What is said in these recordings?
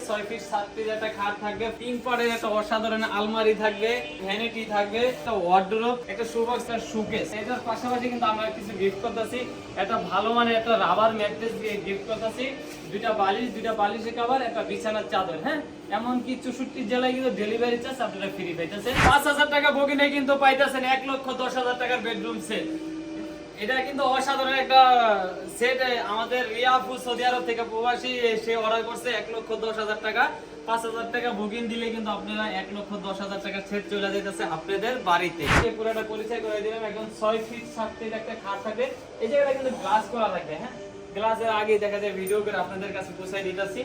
6 fit 7 fit একটা খাট থাকবে, পিঙ্ক পাড়ের একটা অসাধারণ আলমারি থাকবে, ভ্যানিটি থাকবে, একটা ওয়ার্ডরোব, একটা শোবক্স আর শোকেস। এটার পাশাপাশি কিন্তু আমরা কিছু গিফট করতেছি, একটা ভালো মানের একটা রাবার ম্যাট্রেস দিয়ে গিফট করতেছি, দুইটা বালিশের কভার, একটা বিছানার চাদর। হ্যাঁ, এমনকি 64 জেলায় কিন্তু ডেলিভারি চার্জ আপনারা ফ্রি পাইতেছেন। 5000 টাকা বগিনে কিন্তু পাইতেছেন 1,10,000 টাকার বেডরুম সেট। এটা কিন্তু অসাধারণ একটা সেট। আমাদের রিয়া আপু সৌদি আরব থেকে প্রবাসী, সে অর্ডার করছে 1,10,000 টাকা। 5000 টাকা বুকিং দিলে কিন্তু আপনারা 1,10,000 টাকা সেট চলে যাইতেছে আপনাদের বাড়িতে। এই পুরোটা পরিচয় করে দিলাম। একদম 6 ফিট 7 ফিট একটা খাট থাকবে। এই জায়গাটা কিন্তু গ্লাস করা থাকবে। হ্যাঁ, গ্লাসের আগে দেখা যায় ভিডিও করে আপনাদের কাছে পৌঁছাই দিতেছি।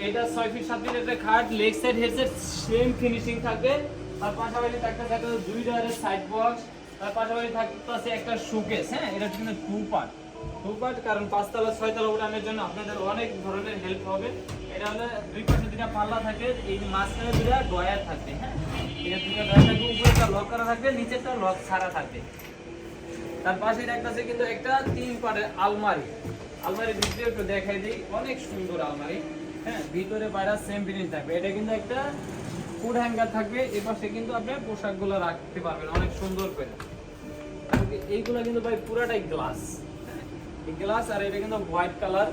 এটা 6 ফিট 7 ফিট একটা খাট, leg side head side same finishing থাকবে। তার পাশাপাশি থাকতে দুই ডয়ারের সাইড বক্স, তার পাশাপাশি থাকতেছে একটা শোকেস। হ্যাঁ, এটা কিন্তু টু পার্ট, কারণ 5 তলা 6 তলা উঠানোর জন্য আপনাদের অনেক ধরনের হেল্প হবে। এটা হলো দুই পাশে দুটা পাল্লা থাকে, এই মাঝখানে দুটা ডয়ার থাকবে। হ্যাঁ, এটা দুটো ডয়ার থাকবে, উপরে একটা লক করা থাকবে, নিচেরটা লক ছাড়া থাকবে। তার পাশে রাখতেছে কিন্তু একটা 3 পার্টের আলমারির ভিতরে একটু দেখাই দিই, অনেক সুন্দর আলমারি। হ্যাঁ, ভিতরে বাইরে সেম ফিনিশ থাকবে। এটা কিন্তু একটা ফুড হ্যাঙ্গার থাকবে, এই পাশে কিন্তু আপনি পোশাকগুলো রাখতে পারবেন অনেক সুন্দর করে। এইগুলো কিন্তু ভাই পুরাটাই গ্লাস, গ্লাস। আর এটা কিন্তু হোয়াইট কালার।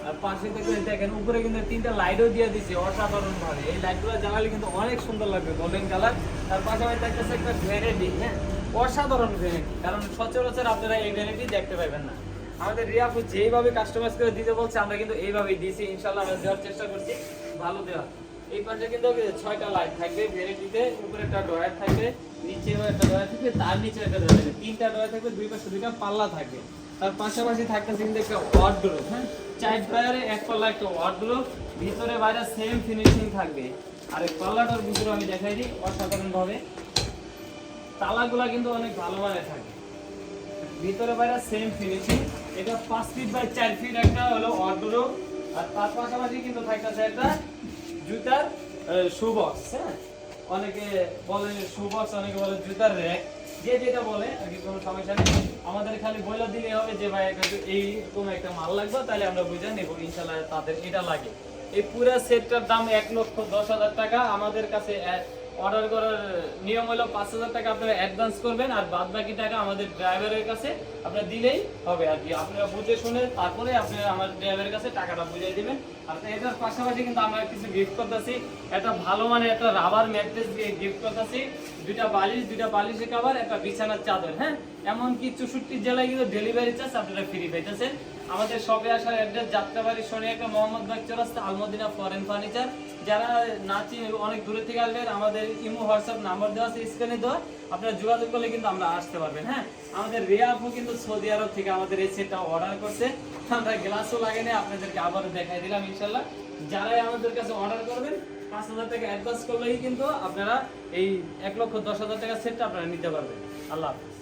আর পাশে থেকে দেখেন উপরে কিন্তু 3টা লাইটও দিয়ে দিচ্ছে অসাধারণ ভাবে। এই লাইটগুলো জ্বালালে কিন্তু অনেক সুন্দর লাগবে, গোল্ডেন কালার। তার পাশাপাশি থাকতেছে একটা ভ্যানিটি। হ্যাঁ, অসাধারণ ভ্যানিটি, কারণ সচরাচর আপনারা এই ভ্যানিটি দেখতে পাবেন না। আমাদের রিয়া আপু যেইভাবে কাস্টমাইজ করে দিতে বলছে আমরা কিন্তু এইভাবেই দিয়েছি। ইনশাআল্লাহ আমরা দেওয়ার চেষ্টা করছি ভালো দেওয়া। এই পাশে কিন্তু 6টা লাইট থাকবে ভ্যানিটিতে, উপরে একটা ডয়ার থাকবে, নিচেও একটা ডয়ার থাকবে, তার নিচে একটা ডয়ার থাকবে, 3টা ডয়ার থাকবে, দুই পাশে দুইটা পাল্লা থাকবে। তার পাশাপাশি থাকতেছে কিন্তু একটা ওয়ার্ডরোব। হ্যাঁ, 4 ডয়ারে এক পাল্লা একটা ওয়ার্ডরোব, ভিতরে বাইরে সেম ফিনিশিং থাকবে। আর এই পাল্লাটার ভিতরে আমি দেখাই দিই অসাধারণ ভাবে, তালাগুলা কিন্তু অনেক ভালো মানের থাকে, ভিতরে বাইরে সেম ফিনিশিং। এটা 5 ফিট বাই 4 ফিট একটা হলো ওয়ার্ডরোব। আর তার পাশাপাশি কিন্তু থাকতেছে একটা জুতার শু বক্স। হ্যাঁ, অনেকে বলে শু বক্স, অনেকে বলে জুতার র‍্যাক, যে যেটা বলে আর কি, কোনো সমস্যা নেই। আমাদের খালি বলে দিলে হবে যে ভাই এইরকম একটা মাল লাগবে, তাহলে আমরা বুঝে নেব ইনশাআল্লাহ তাদের এটা লাগে। এই পুরো সেটটার দাম 1,10,000 টাকা। আমাদের কাছে অর্ডার করার নিয়ম হলো 5000 টাকা আপনারা অ্যাডভান্স করবেন, আর বাদ বাকি টাকা আমাদের ড্রাইভারের কাছে আপনারা দিলেই হবে আর কি। আপনারা বুঝে শুনে তারপরে আপনারা আমার ড্রাইভারের কাছে টাকাটা বুঝিয়ে দিবেন। আর এটার পাশাপাশি কিন্তু আমরা কিছু গিফট করতেছি, একটা ভালো মানের একটা রাবার ম্যাট্রেস দিয়ে গিফট করতেছি, দুইটা বালিশের কভার, একটা বিছানার চাদর। হ্যাঁ, এমনকি 64 জেলায় কিন্তু ডেলিভারি চার্জ আপনারা ফ্রি পাইতেছেন। আমাদের শপে আসার অ্যাড্রেস যাত্রাবাড়ি শনিয়াকা মোহাম্মদ বাগ চৌরাস্তা, আলমদিনা ফরেন ফার্নিচার। যারা না চিনে অনেক দূরে থেকে আসবেন, আমাদের ইমো হোয়াটসঅ্যাপ নাম্বার দেওয়া আছে স্ক্রিনে দেওয়া, আপনারা যোগাযোগ করলে কিন্তু আমরা আসতে পারবেন। হ্যাঁ, আমাদের রিয়া আপু কিন্তু সৌদি আরব থেকে আমাদের এই সেটটা অর্ডার করছে, আমরা গ্লাসও লাগাইনি, আপনাদেরকে আবারও দেখাই দিলাম। ইনশাল্লাহ যারাই আমাদের কাছে অর্ডার করবেন 5000 টাকা অ্যাডভান্স করলেই কিন্তু আপনারা এই 1,10,000 টাকা সেটটা আপনারা নিতে পারবেন। আল্লাহ হাফেজ।